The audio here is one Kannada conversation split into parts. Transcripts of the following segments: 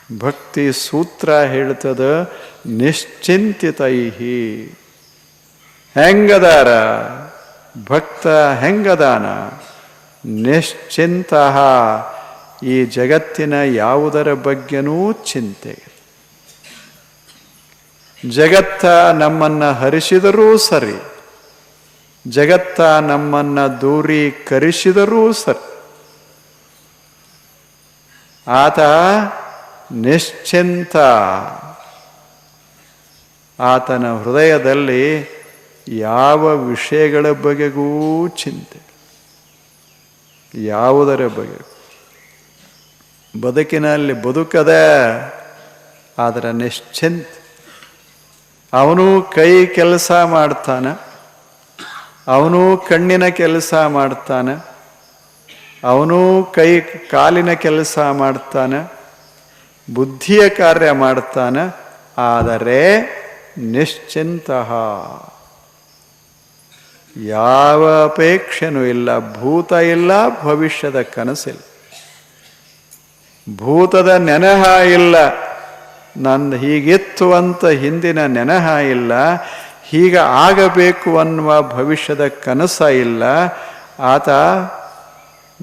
ಭಕ್ತಿ ಸೂತ್ರ ಹೇಳ್ತದ ನಿಶ್ಚಿಂತಿತೈಹಿ. ಹೆಂಗದಾರ ಭಕ್ತ, ಹೆಂಗದಾನ ನಿಶ್ಚಿಂತ. ಈ ಜಗತ್ತಿನ ಯಾವುದರ ಬಗ್ಗೆನೂ ಚಿಂತೆ. ಜಗತ್ತ ನಮ್ಮನ್ನು ಹರಿಸಿದರೂ ಸರಿ, ಜಗತ್ತ ನಮ್ಮನ್ನು ದೂರೀಕರಿಸಿದರೂ ಸರಿ, ಆತ ನಿಶ್ಚಿಂತ. ಆತನ ಹೃದಯದಲ್ಲಿ ಯಾವ ವಿಷಯಗಳ ಬಗೆಗೂ ಚಿಂತೆ, ಯಾವುದರ ಬಗೆ. ಬದುಕಿನಲ್ಲಿ ಬದುಕದೆ, ಆದರೆ ನಿಶ್ಚಿಂತ. ಅವನು ಕೈ ಕೆಲಸ ಮಾಡ್ತಾನೆ, ಅವನು ಕಣ್ಣಿನ ಕೆಲಸ ಮಾಡ್ತಾನೆ, ಅವನು ಕೈ ಕಾಲಿನ ಕೆಲಸ ಮಾಡ್ತಾನೆ, ಬುದ್ಧಿಯ ಕಾರ್ಯ ಮಾಡ್ತಾನೆ, ಆದರೆ ನಿಶ್ಚಿಂತ. ಯಾವ ಅಪೇಕ್ಷೆನೂ ಇಲ್ಲ, ಭೂತ ಇಲ್ಲ, ಭವಿಷ್ಯದ ಕನಸಿಲ್ಲ, ಭೂತದ ನೆನಹ ಇಲ್ಲ, ನಂದು ಹೀಗಿತ್ತು ಅಂತ ಹಿಂದಿನ ನೆನಹ ಇಲ್ಲ, ಹೀಗೆ ಆಗಬೇಕು ಅನ್ನುವ ಭವಿಷ್ಯದ ಕನಸ ಇಲ್ಲ. ಆತ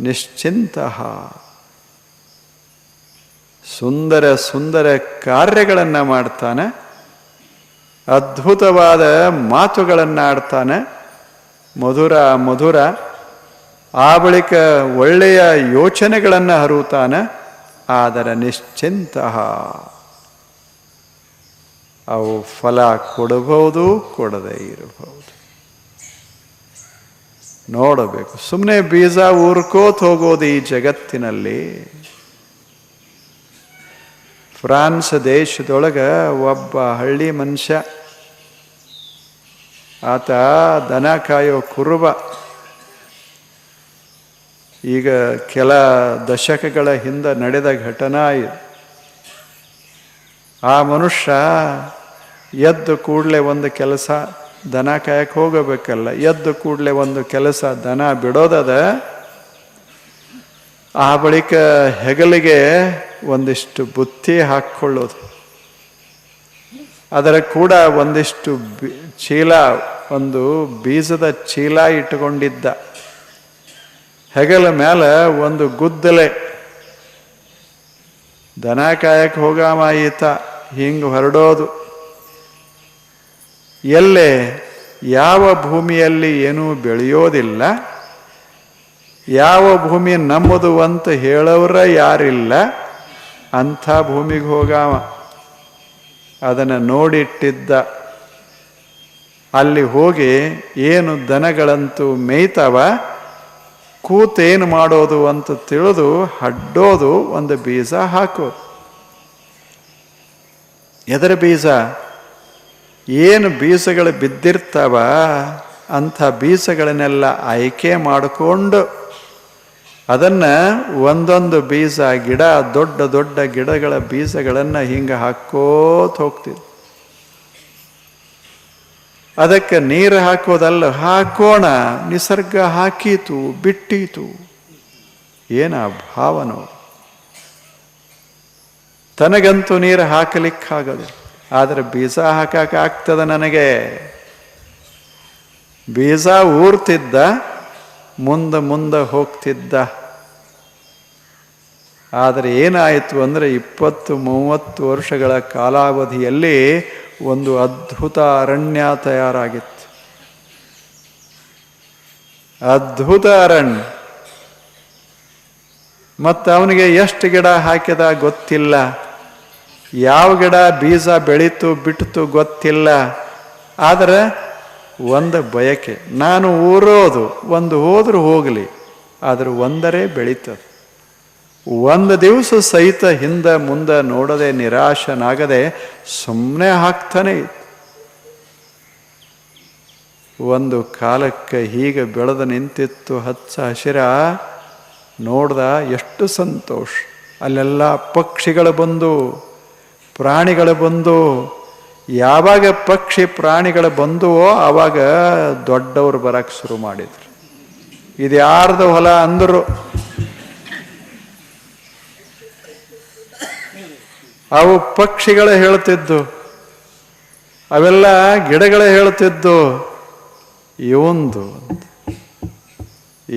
ನಿಶ್ಚಿಂತ. ಸುಂದರ ಸುಂದರ ಕಾರ್ಯಗಳನ್ನು ಮಾಡ್ತಾನೆ, ಅದ್ಭುತವಾದ ಮಾತುಗಳನ್ನು ಆಡ್ತಾನೆ, ಮಧುರ ಮಧುರ. ಆ ಬಳಿಕ ಒಳ್ಳೆಯ ಯೋಚನೆಗಳನ್ನು ಹರುತ್ತಾನೆ, ಆದರೆ ನಿಶ್ಚಿಂತ. ಅವು ಫಲ ಕೊಡಬಹುದು, ಕೊಡದೇ ಇರಬಹುದು. ನೋಡಬೇಕು. ಸುಮ್ಮನೆ ಬೀಜ ಊರ್ಕೋತ ಹೋಗೋದು ಈ ಜಗತ್ತಿನಲ್ಲಿ. ಫ್ರಾನ್ಸ್ ದೇಶದೊಳಗೆ ಒಬ್ಬ ಹಳ್ಳಿ ಮನುಷ್ಯ, ಆತ ದನ ಕಾಯೋ ಕುರುಬ. ಈಗ ಕೆಲ ದಶಕಗಳ ಹಿಂದೆ ನಡೆದ ಘಟನಾ ಇದು. ಆ ಮನುಷ್ಯ ಎದ್ದು ಕೂಡಲೇ ಒಂದು ಕೆಲಸ, ದನ ಕಾಯಕ್ಕೆ ಹೋಗಬೇಕಲ್ಲ, ಎದ್ದು ಕೂಡಲೇ ಒಂದು ಕೆಲಸ, ದನ ಬಿಡೋದದ. ಆ ಬಳಿಕ ಹೆಗಲಿಗೆ ಒಂದಿಷ್ಟು ಬುತ್ತಿ ಹಾಕ್ಕೊಳ್ಳೋದು, ಅದರ ಕೂಡ ಒಂದಿಷ್ಟು ಚೀಲ, ಒಂದು ಬೀಜದ ಚೀಲ ಇಟ್ಟುಕೊಂಡಿದ್ದ. ಹೆಗಲ ಮೇಲೆ ಒಂದು ಗುದ್ದಲೆ. ದನ ಕಾಯಕ್ಕೆ ಹೋಗಾಮ ಈತ ಹಿಂಗೆ ಹೊರಡೋದು. ಎಲ್ಲೇ ಯಾವ ಭೂಮಿಯಲ್ಲಿ ಏನೂ ಬೆಳೆಯೋದಿಲ್ಲ, ಯಾವ ಭೂಮಿ ನಮ್ಮದು ಅಂತ ಹೇಳೋರ ಯಾರಿಲ್ಲ, ಅಂಥ ಭೂಮಿಗೆ ಹೋಗಾಮ. ಅದನ್ನು ನೋಡಿಟ್ಟಿದ್ದ. ಅಲ್ಲಿ ಹೋಗಿ ಏನು ದನಗಳಂತೂ ಮೇಯ್ತಾವ, ಕೂತೇನು ಮಾಡೋದು ಅಂತ ತಿಳಿದು ಹಡ್ಡೋದು, ಒಂದು ಬೀಜ ಹಾಕೋದು. ಎದರ ಬೀಜ? ಏನು ಬೀಜಗಳು ಬಿದ್ದಿರ್ತಾವ ಅಂಥ ಬೀಜಗಳನ್ನೆಲ್ಲ ಆಯ್ಕೆ ಮಾಡಿಕೊಂಡು ಅದನ್ನು ಒಂದೊಂದು ಬೀಜ, ಗಿಡ, ದೊಡ್ಡ ದೊಡ್ಡ ಗಿಡಗಳ ಬೀಜಗಳನ್ನು ಹಿಂಗೆ ಹಾಕೋತ ಹೋಗ್ತಿದ್ವು. ಅದಕ್ಕೆ ನೀರು ಹಾಕೋದಲ್ಲ, ಹಾಕೋಣ, ನಿಸರ್ಗ ಹಾಕೀತು, ಬಿಟ್ಟೀತು. ಏನ ಭಾವನೋ. ತನಗಂತೂ ನೀರು ಹಾಕಲಿಕ್ಕಾಗದು, ಆದರೆ ಬೀಜ ಹಾಕಕ್ಕಾಗ್ತದ ನನಗೆ. ಬೀಜ ಊರ್ತಿದ್ದ, ಮುಂದೆ ಮುಂದೆ ಹೋಗ್ತಿದ್ದ. ಆದರೆ ಏನಾಯಿತು ಅಂದರೆ 20-30 ವರ್ಷಗಳ ಕಾಲಾವಧಿಯಲ್ಲಿ ಒಂದು ಅದ್ಭುತ ಅರಣ್ಯ ತಯಾರಾಗಿತ್ತು. ಅದ್ಭುತ ಅರಣ್ಯ. ಮತ್ತು ಅವನಿಗೆ ಎಷ್ಟು ಗಿಡ ಹಾಕಿದ ಗೊತ್ತಿಲ್ಲ, ಯಾವ ಗಿಡ ಬೀಜ ಬೆಳೀತು ಬಿಟ್ಟಿತು ಗೊತ್ತಿಲ್ಲ. ಆದರೆ ಒಂದು ಬಯಕೆ, ನಾನು ಊರೋದು ಒಂದು ಹೋದ್ರೂ ಹೋಗಲಿ, ಆದರೆ ಒಂದರೇ ಬೆಳೀತದೆ. ಒಂದು ದಿವಸ ಸಹಿತ ಹಿಂದೆ ಮುಂದೆ ನೋಡದೆ, ನಿರಾಶನಾಗದೆ ಸುಮ್ಮನೆ ಹಾಕ್ತಾನೆ ಇತ್ತು. ಒಂದು ಕಾಲಕ್ಕೆ ಹೀಗೆ ಬೆಳೆದು ನಿಂತಿತ್ತು, ಹಚ್ಚ ಹಸಿರ. ನೋಡ್ದ, ಎಷ್ಟು ಸಂತೋಷ. ಅಲ್ಲೆಲ್ಲ ಪಕ್ಷಿಗಳು ಬಂದು, ಪ್ರಾಣಿಗಳು ಬಂದು. ಯಾವಾಗ ಪಕ್ಷಿ ಪ್ರಾಣಿಗಳು ಬಂದುವೋ ಆವಾಗ ದೊಡ್ಡವರು ಬರಕ್ಕೆ ಶುರು ಮಾಡಿದ್ರು. ಇದು ಯಾರ್ದು ಹೊಲ ಅಂದರು. ಅವು ಪಕ್ಷಿಗಳೇ ಹೇಳ್ತಿದ್ದು, ಅವೆಲ್ಲ ಗಿಡಗಳೇ ಹೇಳ್ತಿದ್ದು, ಇವಂದು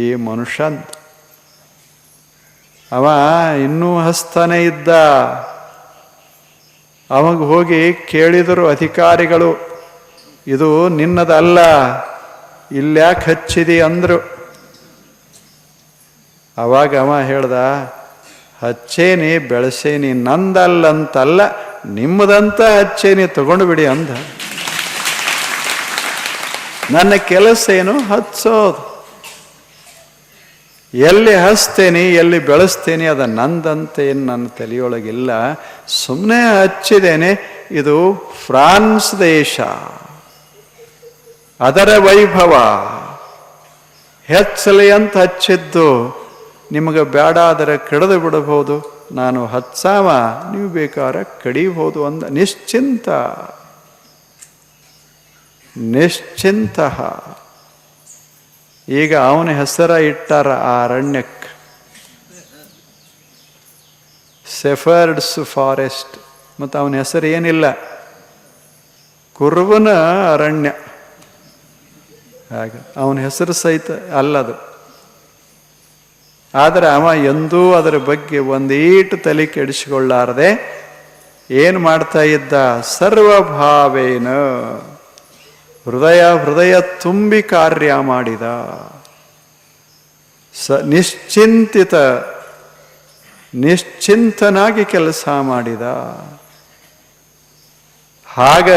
ಈ ಮನುಷ್ಯಂತ. ಅವ ಇನ್ನೂ ಹಸ್ತಾನೆ ಇದ್ದ. ಅವಾಗ ಹೋಗಿ ಕೇಳಿದರು ಅಧಿಕಾರಿಗಳು, ಇದು ನಿನ್ನದಲ್ಲ, ಇಲ್ಯಾಕೆ ಹಚ್ಚಿದಿ ಅಂದರು. ಅವಾಗ ಅವ ಹೇಳ್ದ, ಹಚ್ಚೇನಿ ಬೆಳೆಸೇನಿ, ನಂದಲ್ಲಂತಲ್ಲ, ನಿಮ್ಮದಂತ ಹಚ್ಚೇನಿ, ತಗೊಂಡು ಬಿಡಿ ಅಂದ. ನನ್ನ ಕೆಲಸ ಏನು? ಹಚ್ಚೋದು. ಎಲ್ಲಿ ಹಚ್ತೇನೆ, ಎಲ್ಲಿ ಬೆಳೆಸ್ತೇನೆ, ಅದು ನಂದಂತೆ ಏನು ನನ್ನ ತಲೆಯೊಳಗಿಲ್ಲ, ಸುಮ್ಮನೆ ಹಚ್ಚಿದ್ದೇನೆ. ಇದು ಫ್ರಾನ್ಸ್ ದೇಶ, ಅದರ ವೈಭವ, ಹೆಚ್ಚಲಿ ಅಂತ ಹಚ್ಚಿದ್ದು. ನಿಮಗೆ ಬೇಡ ಆದರೆ ಕಡಿದು ಬಿಡಬಹುದು, ನಾನು ಹಚ್ಚಾವ, ನೀವು ಬೇಕಾದ್ರೆ ಕಡಿಬಹುದು ಅಂದ. ನಿಶ್ಚಿಂತ ನಿಶ್ಚಿಂತ. ಈಗ ಅವನ ಹೆಸರ ಇಟ್ಟಾರ ಆ ಅರಣ್ಯಕ್ಕೆ, ಸೆಫರ್ಡ್ಸ್ ಫಾರೆಸ್ಟ್. ಮತ್ತು ಅವನ ಹೆಸರು ಏನಿಲ್ಲ, ಕುರುಬನ ಅರಣ್ಯ. ಹಾಗೆ ಅವನ ಹೆಸರು ಸಹಿತ ಅಲ್ಲದು. ಆದರೆ ಅವ ಎಂದೂ ಅದರ ಬಗ್ಗೆ ಒಂದೀಟು ತಲೆ ಕೆಡಿಸಿಕೊಳ್ಳಾರದೆ ಏನು ಮಾಡ್ತಾ ಇದ್ದ? ಸರ್ವಭಾವೇನ, ಹೃದಯ ತುಂಬಿ ಕಾರ್ಯ ಮಾಡಿದ. ನಿಶ್ಚಿಂತನಾಗಿ ಕೆಲಸ ಮಾಡಿದ. ಹಾಗ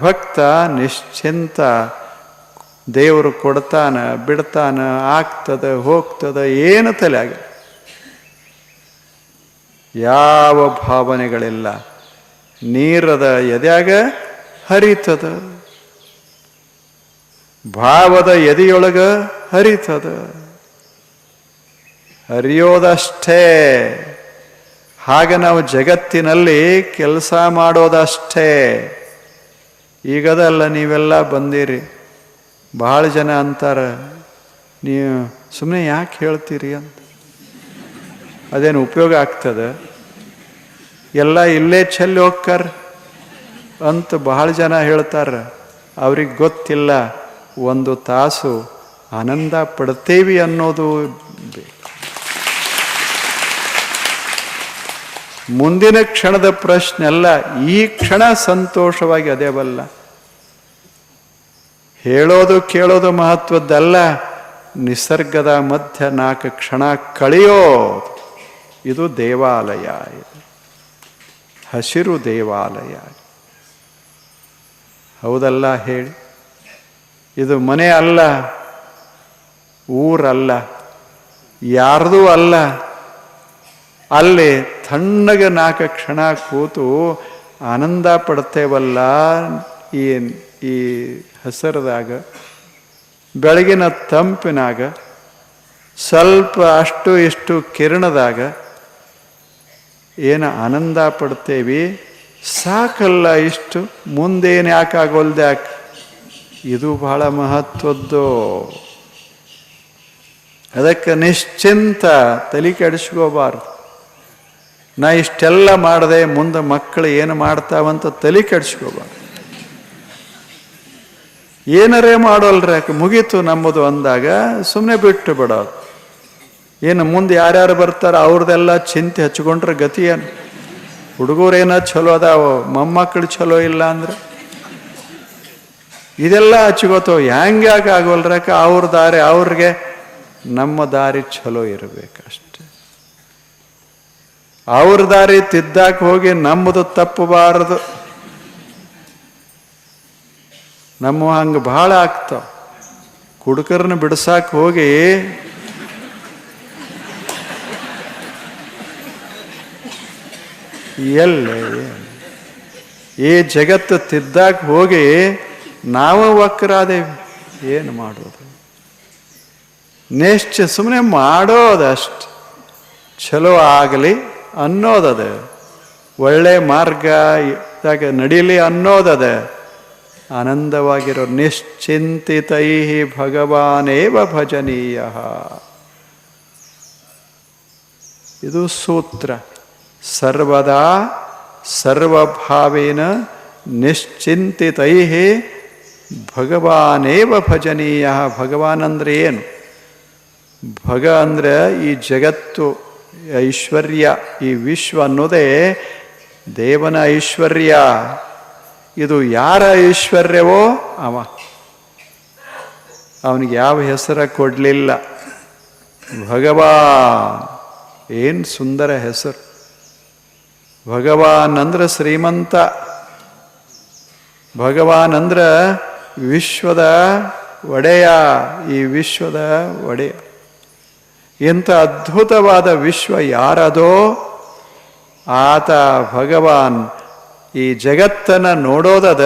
ಭಕ್ತ ನಿಶ್ಚಿಂತ. ದೇವರು ಕೊಡ್ತಾನ, ಬಿಡ್ತಾನ, ಆಗ್ತದ, ಹೋಗ್ತದ, ಏನು ತಲೆಯಾಗ ಯಾವ ಭಾವನೆಗಳಿಲ್ಲ. ನೀರದ ಎದೆಯಾಗ ಹರಿತದ, ಭಾವದ ಎದೆಯೊಳಗ ಹರಿತದ. ಹರಿಯೋದಷ್ಟೇ. ಹಾಗೆ ನಾವು ಜಗತ್ತಿನಲ್ಲಿ ಕೆಲಸ ಮಾಡೋದಷ್ಟೇ. ಈಗದಲ್ಲ, ನೀವೆಲ್ಲ ಬಂದಿರಿ. ಬಹಳ ಜನ ಅಂತಾರ, ನೀವು ಸುಮ್ಮನೆ ಯಾಕೆ ಹೇಳ್ತೀರಿ ಅಂತ. ಅದೇನು ಉಪಯೋಗ ಆಗ್ತದೆ? ಎಲ್ಲ ಇಲ್ಲೇ ಚೆಲ್ಲಿ ಹೋಗ್ತಾರ ಅಂತ ಬಹಳ ಜನ ಹೇಳ್ತಾರ. ಅವ್ರಿಗೆ ಗೊತ್ತಿಲ್ಲ, ಒಂದು ತಾಸು ಆನಂದ ಪಡ್ತೇವಿ ಅನ್ನೋದು ಬೇಕು. ಮುಂದಿನ ಕ್ಷಣದ ಪ್ರಶ್ನೆ ಅಲ್ಲ, ಈ ಕ್ಷಣ ಸಂತೋಷವಾಗಿ ಅದೇ ಬಲ್ಲ. ಹೇಳೋದು ಕೇಳೋದು ಮಹತ್ವದ್ದಲ್ಲ, ನಿಸರ್ಗದ ಮಧ್ಯ 4 ಕ್ಷಣ ಕಳೆಯೋದು. ಇದು ದೇವಾಲಯ, ಇದು ಹಸಿರು ದೇವಾಲಯ. ಹೌದಲ್ಲ ಹೇಳಿ? ಇದು ಮನೆ ಅಲ್ಲ, ಊರಲ್ಲ, ಯಾರ್ದೂ ಅಲ್ಲ. ಅಲ್ಲಿ ತಣ್ಣಗೆ 4 ಕ್ಷಣ ಕೂತು ಆನಂದ ಪಡ್ತೇವಲ್ಲ ಈ ಹಸರದಾಗ, ಬೆಳಗಿನ ತಂಪಿನಾಗ, ಸ್ವಲ್ಪ ಅಷ್ಟು ಇಷ್ಟು ಕಿರಣದಾಗ ಏನು ಆನಂದ ಪಡ್ತೇವಿ. ಸಾಕಲ್ಲ ಇಷ್ಟು, ಮುಂದೇನು ಯಾಕಾಗೋಲ್ದ್ಯಾಕೆ? ಇದು ಬಹಳ ಮಹತ್ವದ್ದು. ಅದಕ್ಕೆ ನಿಶ್ಚಿಂತ, ತಲೆ ಕೆಡಿಸ್ಕೋಬಾರ್ದು. ನಾ ಇಷ್ಟೆಲ್ಲ ಮಾಡದೆ ಮುಂದೆ ಮಕ್ಕಳು ಏನು ಮಾಡ್ತಾವಂತ ತಲೆ ಕೆಡಿಸ್ಕೋಬಾರ್ದು. ಏನರೇ ಮಾಡೋಲ್ರಿ, ಯಾಕೆ ಮುಗೀತು ನಮ್ಮದು ಅಂದಾಗ ಸುಮ್ಮನೆ ಬಿಟ್ಟು ಬಿಡೋದು. ಏನು ಮುಂದೆ ಯಾರ್ಯಾರು ಬರ್ತಾರ ಅವ್ರದ್ದೆಲ್ಲ ಚಿಂತೆ ಹಚ್ಕೊಂಡ್ರೆ ಗತಿ ಏನು? ಹುಡುಗರೇನ ಚಲೋ ಅದಾವ, ಮೊಮ್ಮಕ್ಕಳು ಚಲೋ ಇಲ್ಲ ಅಂದ್ರೆ ಇದೆಲ್ಲ ಹಚ್ಕೋತಾವ. ಹ್ಯಾಂಗ್ಯಾಕೆ ಆಗೋಲ್ರಕ? ಅವ್ರ ದಾರಿ ಅವ್ರಿಗೆ, ನಮ್ಮ ದಾರಿ ಚಲೋ ಇರಬೇಕಷ್ಟೆ. ಅವ್ರ ದಾರಿ ತಿದ್ದಾಕ ಹೋಗಿ ನಮ್ಮದು ತಪ್ಪಬಾರದು. ನಮ್ಮ ಹಂಗೆ ಭಾಳ ಆಗ್ತಾವ. ಕುಡುಕರನ್ನ ಬಿಡ್ಸಾಕ ಹೋಗಿ ಎಲ್ಲೇ ಈ ಜಗತ್ತು ತಿದ್ದಾಕ ಹೋಗಿ ನಾವು ವಕ್ರಾದೇವಿ. ಏನು ಮಾಡೋದು? ಸುಮ್ಮನೆ ಮಾಡೋದಷ್ಟು. ಚಲೋ ಆಗಲಿ ಅನ್ನೋದದ, ಒಳ್ಳೆ ಮಾರ್ಗ ನಡೀಲಿ ಅನ್ನೋದದ. ಆನಂದವಾಗಿರೋ ನಿಶ್ಚಿಂತಿತೈ ಭಗವಾನೇವ ಭಜನೀಯ. ಇದು ಸೂತ್ರ. ಸರ್ವದಾ ಸರ್ವಭಾವೇನ ನಿಶ್ಚಿಂತಿತೈ ಭಗವಾನೇವ ಭಜನೀಯ. ಭಗವಾನ್ ಅಂದರೆ ಏನು? ಭಗ ಅಂದರೆ ಈ ಜಗತ್ತು ಐಶ್ವರ್ಯ, ಈ ವಿಶ್ವ ಅನ್ನೋದೇ ದೇವನ ಐಶ್ವರ್ಯ. ಇದು ಯಾರ ಐಶ್ವರ್ಯವೋ ಅವನಿಗೆ ಯಾವ ಹೆಸರ ಕೊಡಲಿಲ್ಲ. ಭಗವಾನ್, ಏನು ಸುಂದರ ಹೆಸರು. ಭಗವಾನ್ ಅಂದ್ರೆ ಶ್ರೀಮಂತ. ಭಗವಾನ್ ಅಂದ್ರೆ ವಿಶ್ವದ ಒಡೆಯ, ಈ ವಿಶ್ವದ ಒಡೆಯ. ಇಂಥ ಅದ್ಭುತವಾದ ವಿಶ್ವ ಯಾರದೋ ಆತ ಭಗವಾನ್. ಈ ಜಗತ್ತನ್ನು ನೋಡೋದದ,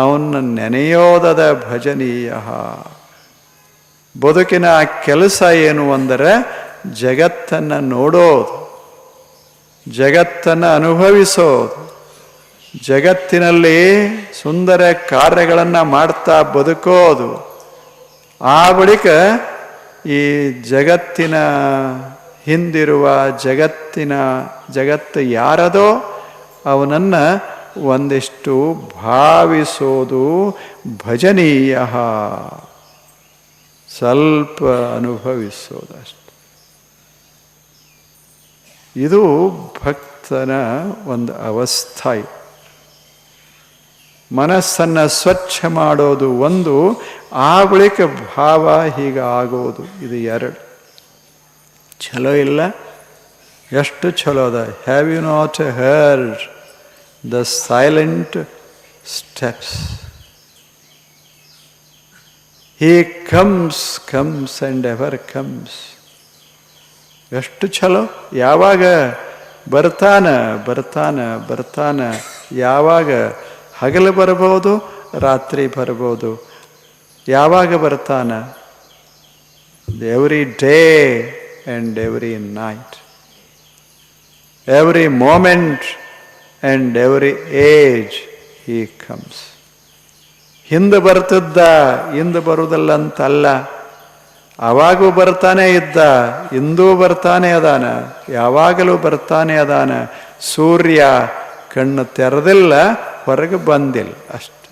ಅವನ್ನ ನೆನೆಯೋದದ ಭಜನೀಯ. ಬದುಕಿನ ಕೆಲಸ ಏನು ಅಂದರೆ ಜಗತ್ತನ್ನು ನೋಡೋದು, ಜಗತ್ತನ್ನು ಅನುಭವಿಸೋದು, ಜಗತ್ತಿನಲ್ಲಿ ಸುಂದರ ಕಾರ್ಯಗಳನ್ನು ಮಾಡ್ತಾ ಬದುಕೋದು. ಆ ಬಳಿಕ ಈ ಜಗತ್ತಿನ ಹಿಂದಿರುವ ಜಗತ್ತು ಯಾರದೋ ಅವನನ್ನು ಒಂದಿಷ್ಟು ಭಾವಿಸೋದು ಭಜನೀಯ. ಸ್ವಲ್ಪ ಅನುಭವಿಸೋದಷ್ಟೆ. ಇದು ಭಕ್ತನ ಒಂದು ಅವಸ್ಥೆ. ಮನಸ್ಸನ್ನು ಸ್ವಚ್ಛ ಮಾಡೋದು ಒಂದು, ಆ ಬಳಿಕ ಭಾವ ಹೀಗೆ ಆಗೋದು, ಇದು ಎರಡು. ಚಲೋ ಇಲ್ಲ? ಎಷ್ಟು ಚಲೋ ಅದ. Have you not heard the silent steps? He comes and ever comes. ಎಷ್ಟು ಚಲೋ. ಯಾವಾಗ ಬರ್ತಾನ. ಯಾವಾಗ ಹಗಲು ಬರ್ಬೋದು, ರಾತ್ರಿ ಬರ್ಬೋದು. ಯಾವಾಗ ಬರ್ತಾನ? Every day and every night, every moment and every age he comes. ಹಿಂದೆ ಬರ್ತಿದ್ದ, ಹಿಂದೆ ಬರುವುದಲ್ಲ ಅಂತಲ್ಲ. ಅವಾಗೂ ಬರ್ತಾನೆ ಇದ್ದ, ಇಂದೂ ಬರ್ತಾನೆ ಅದಾನ, ಯಾವಾಗಲೂ ಬರ್ತಾನೆ ಅದಾನ. ಸೂರ್ಯ ಕಣ್ಣು ತೆರೆದಿಲ್ಲ, ಹೊರಗೆ ಬಂದಿಲ್ಲ, ಅಷ್ಟೆ.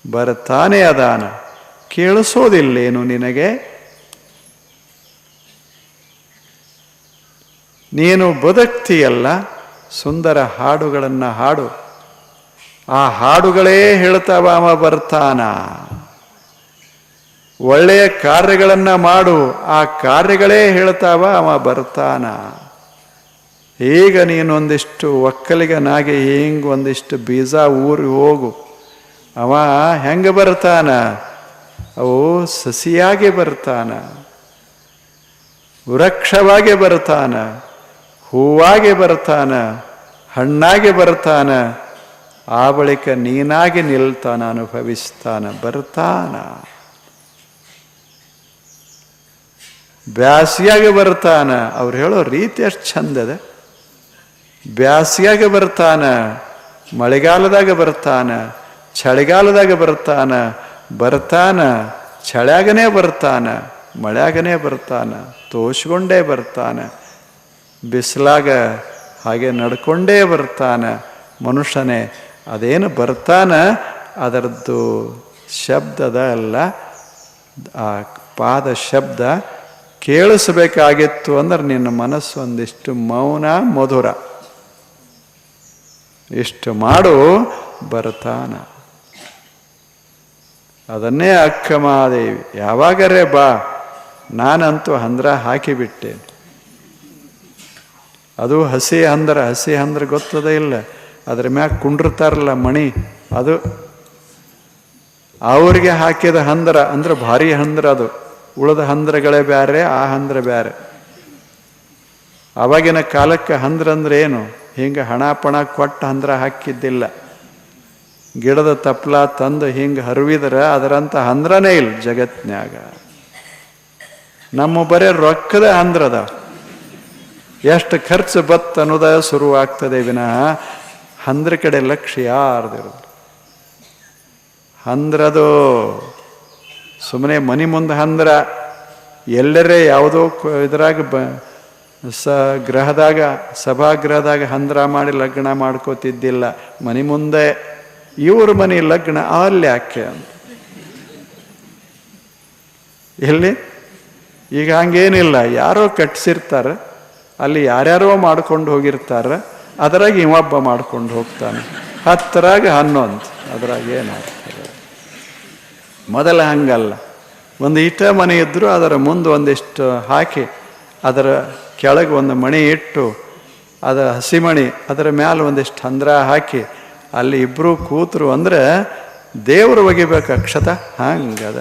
ಬರ್ತಾನೆ ಅದಾನ. ಕೇಳಿಸೋದಿಲ್ಲೇನು ನಿನಗೆ? ನೀನು ಬದುಕ್ತಿಯಲ್ಲ, ಸುಂದರ ಹಾಡುಗಳನ್ನು ಹಾಡು. ಆ ಹಾಡುಗಳೇ ಹೇಳ್ತಾವ ಅವ ಬರ್ತಾನ. ಒಳ್ಳೆಯ ಕಾರ್ಯಗಳನ್ನು ಮಾಡು, ಆ ಕಾರ್ಯಗಳೇ ಹೇಳ್ತಾವ ಅವ ಬರ್ತಾನ. ಈಗ ನೀನೊಂದಿಷ್ಟು ಒಕ್ಕಲಿಗನಾಗಿ ಹಿಂಗೆ ಒಂದಿಷ್ಟು ಬೀಜ ಊರಿ ಹೋಗು, ಅವ ಹೆಂಗೆ ಬರ್ತಾನ? ಅವು ಸಸಿಯಾಗಿ ಬರ್ತಾನ, ವೃಕ್ಷವಾಗಿ ಬರ್ತಾನ, ಹೂವಾಗಿ ಬರ್ತಾನ, ಹಣ್ಣಾಗಿ ಬರ್ತಾನ. ಆ ಬಳಿಕ ನೀನಾಗಿ ನಿಲ್ತಾನ, ಅನುಭವಿಸ್ತಾನ, ಬರ್ತಾನ. ಬ್ಯಾಸಿಯಾಗಿ ಬರ್ತಾನ. ಅವ್ರು ಹೇಳೋ ರೀತಿ ಎಷ್ಟು ಚಂದದ. ಬ್ಯಾಸಿಯಾಗಿ ಬರ್ತಾನ, ಮಳೆಗಾಲದಾಗ ಬರ್ತಾನ, ಚಳಿಗಾಲದಾಗ ಬರ್ತಾನ, ಚಳ್ಯಾಗನೇ ಬರ್ತಾನ, ಮಳ್ಯಾಗನೇ ಬರ್ತಾನ, ತೋಚ್ಕೊಂಡೇ ಬರ್ತಾನ, ಬಿಸಿಲಾಗ ಹಾಗೆ ನಡ್ಕೊಂಡೇ ಬರ್ತಾನ. ಮನುಷ್ಯನೇ ಅದೇನು ಬರ್ತಾನ, ಅದರದ್ದು ಶಬ್ದದ ಅಲ್ಲ, ಆ ಪಾದ ಶಬ್ದ ಕೇಳಿಸಬೇಕಾಗಿತ್ತು ಅಂದ್ರೆ ನಿನ್ನ ಮನಸ್ಸು ಒಂದಿಷ್ಟು ಮೌನ ಮಧುರ ಇಷ್ಟು ಮಾಡು, ಬರ್ತಾನ. ಅದನ್ನೇ ಅಕ್ಕಮಾದೇವಿ ಯಾವಾಗರೇ ಬಾ, ನಾನಂತೂ ಹಂದ್ರ ಹಾಕಿಬಿಟ್ಟೆ. ಅದು ಹಸಿ ಹಂದ್ರ ಗೊತ್ತದೇ ಇಲ್ಲ, ಅದ್ರ ಮ್ಯಾಗ ಕುಂಡಿರ್ತಾರಲ್ಲ ಮಣಿ, ಅದು ಅವ್ರಿಗೆ ಹಾಕಿದ ಹಂದ್ರ ಅಂದ್ರೆ ಭಾರಿ ಹಂದ್ರ. ಅದು ಉಳಿದ ಹಂದ್ರಗಳೇ ಬ್ಯಾರೆ, ಆ ಹಂದ್ರ ಬ್ಯಾರೆ. ಅವಾಗಿನ ಕಾಲಕ್ಕೆ ಹಂದ್ರ ಅಂದ್ರೆ ಏನು? ಹಿಂಗೆ ಹಣ ಪಣ ಕೊಟ್ಟು ಹಂದ್ರ ಹಾಕಿದ್ದಿಲ್ಲ. ಗಿಡದ ತಪ್ಪಲ ತಂದು ಹಿಂಗೆ ಹರಿವಿದ್ರೆ ಅದರಂಥ ಹಂದ್ರನೇ ಇಲ್ಲ ಜಗತ್ನ್ಯಾಗ. ನಮ್ಮ ಬರೇ ರೊಕ್ಕದ ಹಂದ್ರದ. ಎಷ್ಟು ಖರ್ಚು ಬತ್ ಅನ್ನೋದ ಶುರುವಾಗ್ತದೆ ವಿನಃ ಹಂದ್ರ ಕಡೆ ಲಕ್ಷ್ಯ ಯಾರ್ದಿರೋದು. ಹಂದ್ರದು ಸುಮ್ಮನೆ ಮನೆ ಮುಂದೆ ಹಂದ್ರ, ಎಲ್ಲರೇ ಯಾವುದೋ ಇದ್ರಾಗ ಸಭಾಗೃಹದಾಗ ಹಂದ್ರ ಮಾಡಿ ಲಗ್ನ ಮಾಡ್ಕೋತಿದ್ದಿಲ್ಲ, ಮನೆ ಮುಂದೆ ಇವ್ರ ಮನೆ ಲಗ್ನ ಅಲ್ಲಿ ಯಾಕೆ ಅಂತ. ಎಲ್ಲಿ ಈಗ ಹಂಗೇನಿಲ್ಲ, ಯಾರೋ ಕಟ್ಸಿರ್ತಾರೆ, ಅಲ್ಲಿ ಯಾರ್ಯಾರೋ ಮಾಡ್ಕೊಂಡು ಹೋಗಿರ್ತಾರೆ, ಅದರಾಗ ಇವೊಬ್ಬ ಮಾಡ್ಕೊಂಡು ಹೋಗ್ತಾನೆ, 10ರಾಗ 11, ಅದ್ರಾಗ ಏನಾಗ್ತದೆ. ಮೊದಲ ಹಂಗಲ್ಲ, ಒಂದು ಇಟ ಮನೆ ಇದ್ದರೂ ಅದರ ಮುಂದೆ ಒಂದಿಷ್ಟು ಹಾಕಿ, ಅದರ ಕೆಳಗೆ ಒಂದು ಮಣಿ ಇಟ್ಟು, ಅದರ ಹಸಿಮಣಿ ಅದರ ಮ್ಯಾಲೆ ಒಂದಿಷ್ಟು ಹಂದ್ರ ಹಾಕಿ, ಅಲ್ಲಿ ಇಬ್ಬರು ಕೂತರು ಅಂದರೆ ದೇವರು ಒಗಿಬೇಕು ಅಕ್ಷತ, ಹಂಗದ.